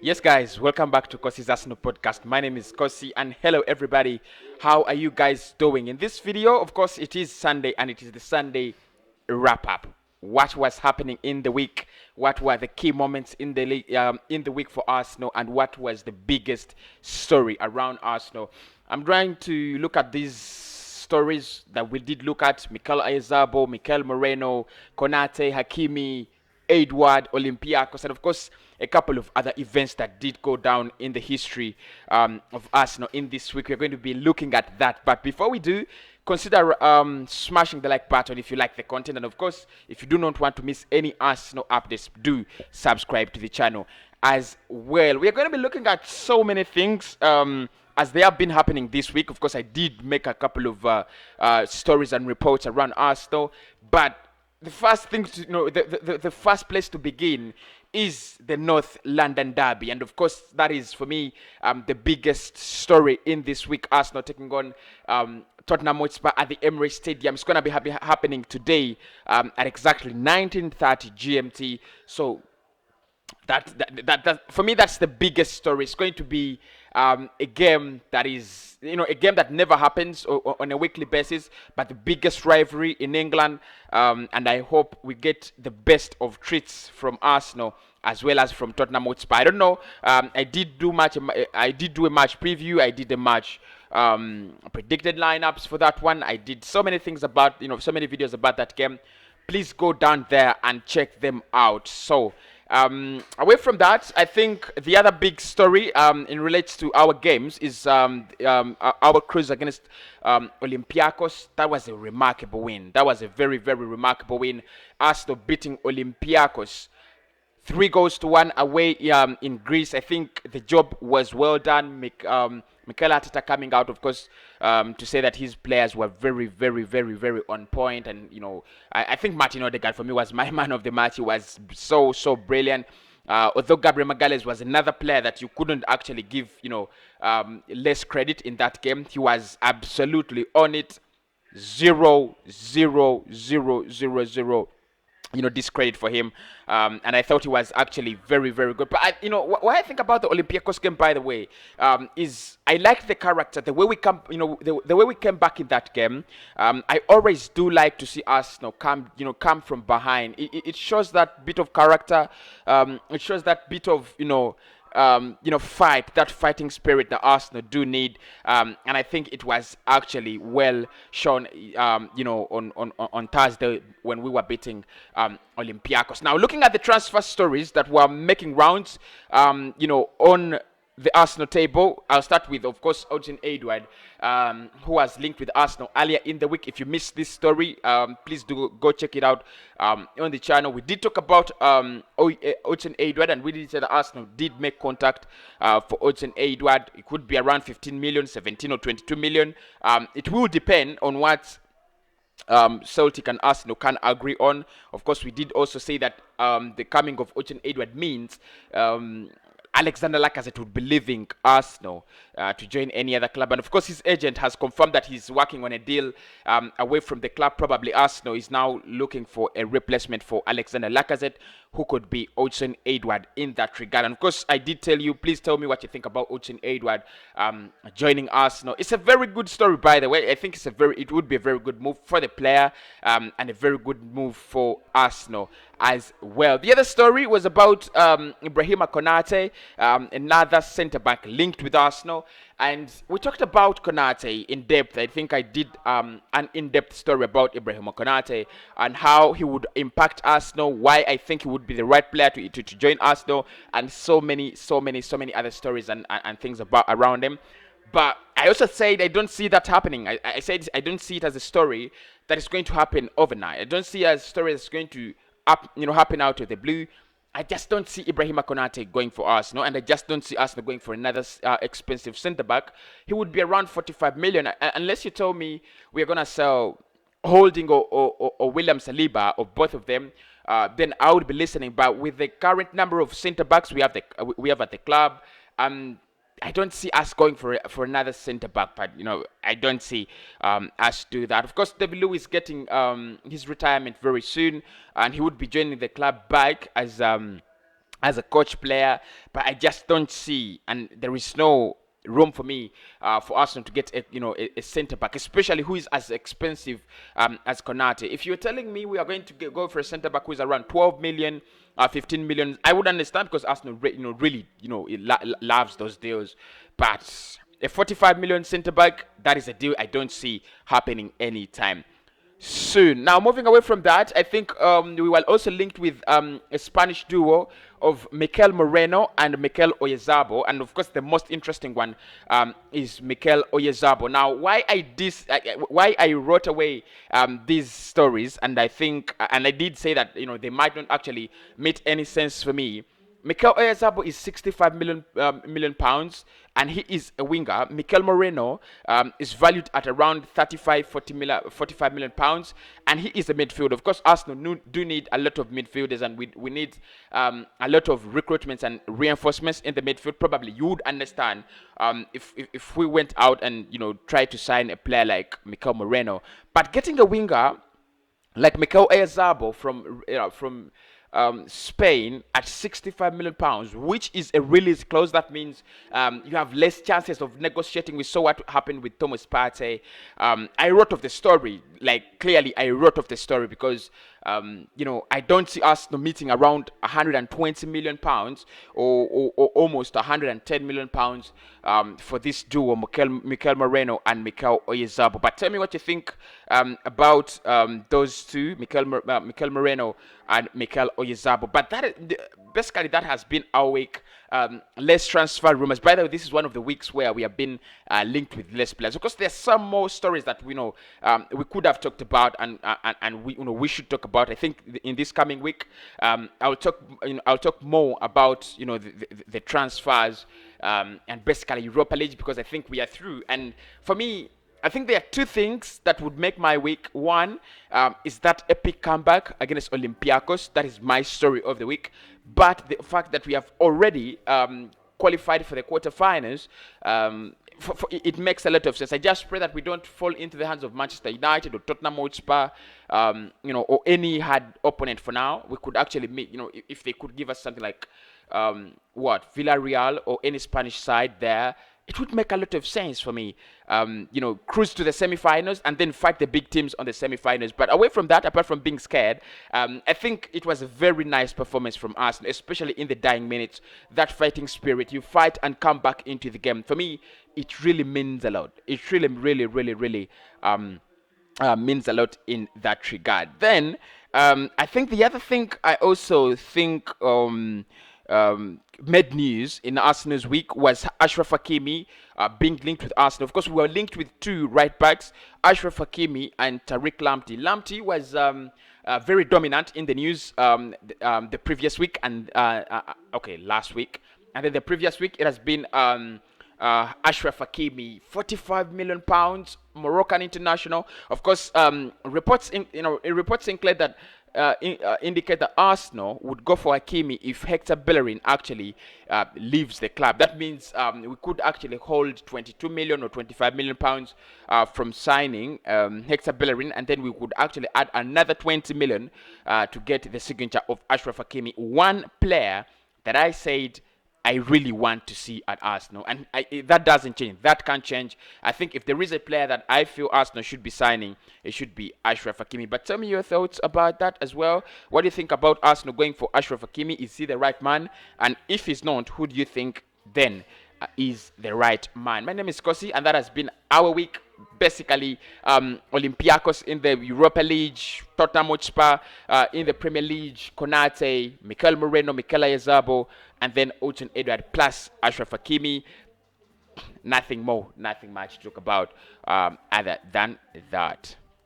Yes, guys, welcome back to Kosi's Arsnal podcast. My name is Kosi, and hello, everybody. How are you guys doing? In this video, of course, it is Sunday, and it is the Sunday wrap up. What was happening in the week? What were the key moments in the week for Arsenal, and what was the biggest story around Arsenal? I'm trying to look at these stories that we did look at: Mikel Ayazabo, Mikel Moreno, Konate, Hakimi, Edward, Olympiacos, and of course a couple of other events that did go down in the history of Arsenal in this week. We're going to be looking at that. But before we do, consider smashing the like button if you like the content. And of course, if you do not want to miss any Arsenal updates, do subscribe to the channel as well. We are going to be looking at so many things. As they have been happening this week. Of course, I did make a couple of stories and reports around Arsenal, but the first thing to the first place to begin is the North London derby, and of course that is for me the biggest story in this week. Arsenal taking on Tottenham Hotspur at the Emirates Stadium. It's going to be happening today at exactly 19:30 GMT. So that for me, that's the biggest story. It's going to be a game that is, a game that never happens on a weekly basis, but the biggest rivalry in England. And I hope we get the best of treats from Arsenal as well as from Tottenham Hotspur. I don't know. I did do a match preview. I did a match predicted lineups for that one. I did so many things about, so many videos about that game. Please go down there and check them out. So away from that, I think the other big story in relates to our games is our cruise against Olympiacos. That was a remarkable win. That was a very, very remarkable win. Arsenal beating Olympiacos 3-1 away in Greece. I think the job was well done. Mikel Arteta coming out, of course, to say that his players were very, very, very, very on point. And, I think Martin Odegaard, for me, was my man of the match. He was so, so brilliant. Although Gabriel Magalhaes was another player that you couldn't actually give, less credit in that game. He was absolutely on it. 0, 0, 0, 0, 0, 0 discredit for him, and I thought he was actually very, very good. But what I think about the Olympiacos game, by the way, is I like the character, the way we come, the way we came back in that game. I always do like to see Arsenal come from behind. It shows that bit of character. It shows that bit of that fighting spirit that Arsenal do need, and I think it was actually well shown, on Thursday when we were beating Olympiacos. Now, looking at the transfer stories that were making rounds, on the Arsenal table, I'll start with, of course, Edward, who was linked with Arsenal earlier in the week. If you missed this story, please do go check it out on the channel. We did talk about Edward, and we did say that Arsenal did make contact for Edward. It could be around 15 million, 17 or 22 million. It will depend on what Celtic and Arsenal can agree on. Of course, we did also say that the coming of Edward means Alexander Lacazette would be leaving Arsenal to join any other club. And of course, his agent has confirmed that he's working on a deal away from the club. Probably Arsenal is now looking for a replacement for Alexander Lacazette, who could be Edward in that regard. And of course, I did tell you, please tell me what you think about Edward joining Arsenal. It's a very good story, by the way. I think it would be a very good move for the player, and a very good move for Arsenal as well. The other story was about Ibrahima Konate, another centre-back linked with Arsenal. And we talked about Konate in depth. I think I did an in-depth story about Ibrahim Konate and how he would impact Arsenal, why I think he would be the right player to join Arsenal, and so many other stories and things around him. But I also said I don't see that happening. I said I don't see it as a story that is going to happen overnight. I don't see it as a story that's going to happen out of the blue. I just don't see Ibrahima Konate going for Arsenal, and I just don't see Arsenal going for another expensive centre-back. He would be around 45 million, unless you tell me we're going to sell Holding or William Saliba, or both of them. Then I would be listening. But with the current number of centre-backs we have at the club, I don't see us going for another centre back, but I don't see us do that. Of course, David Luiz getting his retirement very soon, and he would be joining the club back as as a coach player, but I just don't see, and there is no room for me for Arsenal to get a centre back, especially who is as expensive as Konate. If you're telling me we are going to go for a centre back who is around 12 million, 15 million, I would understand because Arsenal, really, loves those deals. But a 45 million centre back, that is a deal I don't see happening anytime soon. Now, moving away from that, I think we were also linked with a Spanish duo of Mikel Moreno and Mikel Oyarzabal, and of course, the most interesting one is Mikel Oyarzabal. Now, why I wrote away these stories, and I think, and I did say that they might not actually make any sense for me. Mikel Oyarzabal is 65 million pounds, and he is a winger. Mikel Moreno is valued at around 45 million pounds, and he is a midfielder. Of course, Arsenal do need a lot of midfielders, and we need a lot of recruitments and reinforcements in the midfield. Probably you would understand if we went out and tried to sign a player like Mikel Moreno, but getting a winger like Mikel Oyarzabal from Spain at 65 million pounds, which is a release clause. That means you have less chances of negotiating. We saw what happened with Thomas Partey. I wrote of the story, like clearly I wrote of the story because I don't see us meeting around 120 million pounds or almost 110 million pounds for this duo, Mikel Moreno and Mikel Oyarzabal. But tell me what you think about those two, Mikel Moreno and Mikel Oyarzabal. But basically that has been our week. Less transfer rumors. By the way, this is one of the weeks where we have been linked with less players. Of course, there's some more stories that we could have talked about, and we should talk about. I think in this coming week, I'll talk more about the transfers and basically Europa League, because I think we are through. And for me, I think there are two things that would make my week. One is that epic comeback against Olympiacos. That is my story of the week. But the fact that we have already qualified for the quarterfinals, it makes a lot of sense. I just pray that we don't fall into the hands of Manchester United or Tottenham Hotspur, or any hard opponent for now. We could actually meet, if they could give us something like Villarreal or any Spanish side there, it would make a lot of sense for me. Cruise to the semi-finals and then fight the big teams on the semi-finals. But away from that, apart from being scared, I think it was a very nice performance from us, especially in the dying minutes. That fighting spirit, you fight and come back into the game. For me, it really means a lot. It really, really, really, really means a lot in that regard. Then, I think the other thing I also think made news in Arsenal's week was Achraf Hakimi being linked with Arsenal. Of course, we were linked with two right backs, Achraf Hakimi and Tariq Lamptey. Lamptey was very dominant in the news the previous week and last week, and then the previous week it has been Achraf Hakimi, 45 million pounds, Moroccan international. Of course, reports include that. Indicate that Arsenal would go for Hakimi if Hector Bellerin actually leaves the club. That means we could actually hold 22 million or 25 million pounds from signing Hector Bellerin, and then we could actually add another 20 million to get the signature of Achraf Hakimi. One player that I said I really want to see at Arsenal, and that doesn't change. That can't change. I think if there is a player that I feel Arsenal should be signing, it should be Achraf Hakimi. But tell me your thoughts about that as well. What do you think about Arsenal going for Achraf Hakimi? Is he the right man? And if he's not, who do you think then is the right man? My name is Kosi, and that has been our week. Basically, Olympiacos in the Europa League, Tottenham Hotspur in the Premier League, Konate, Mikel Moreno, Mikel Oyarzabal, and then Ochen Edward plus Achraf Hakimi. Nothing more, nothing much to talk about other than that.